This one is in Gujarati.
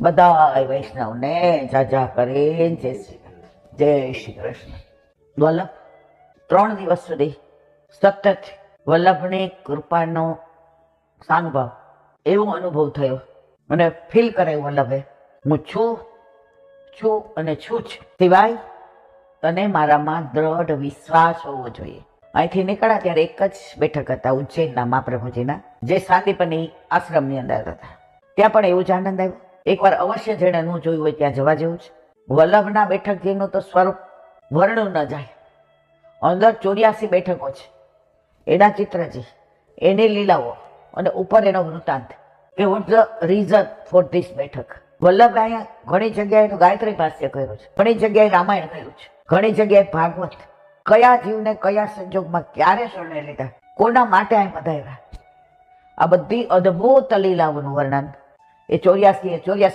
બધા વૈષ્ણવને જાજા કરીને જય શ્રી કૃષ્ણ. વલ્લભ 3 દિવસ સુધી સતત વલ્લભની કૃપાનો સાનુભાવ એવો અનુભવ થયો અને ફીલ કરાયું વલ્લભે, હું છું અને છું જ, સિવાય તને મારામાં દ્રઢ વિશ્વાસ હોવો જોઈએ. અહીંથી નીકળ્યા ત્યારે એક જ બેઠક હતા ઉજ્જૈનના મહાપ્રભુજીના, જે સાંદીપની આશ્રમની અંદર હતા. ત્યાં પણ એવું જ આનંદ આવ્યો. એકવાર અવશ્ય જેણે ન જોયું હોય ત્યાં જવા જેવું છે. વલ્લભના બેઠકજીનું તો સ્વરૂપ વર્ણન ન જાય. અંદર 84 બેઠકો છે, એના ચિત્રજી, એની લીલાઓ અને ઉપર એનો વૃત્તાંત કે vote the reason for this બેઠક. વલ્લભ અહીંયા ઘણી જગ્યાએ ગાયત્રી ભાષ્ય કર્યું છે, ઘણી જગ્યાએ રામાયણ કર્યું છે, ઘણી જગ્યાએ ભાગવત. કયા જીવને કયા સંજોગમાં ક્યારે શરણે લીધા, કોના માટે અહીં પધાર્યા, આ બધી અદ્ભુત લીલાઓનું વર્ણન એ 84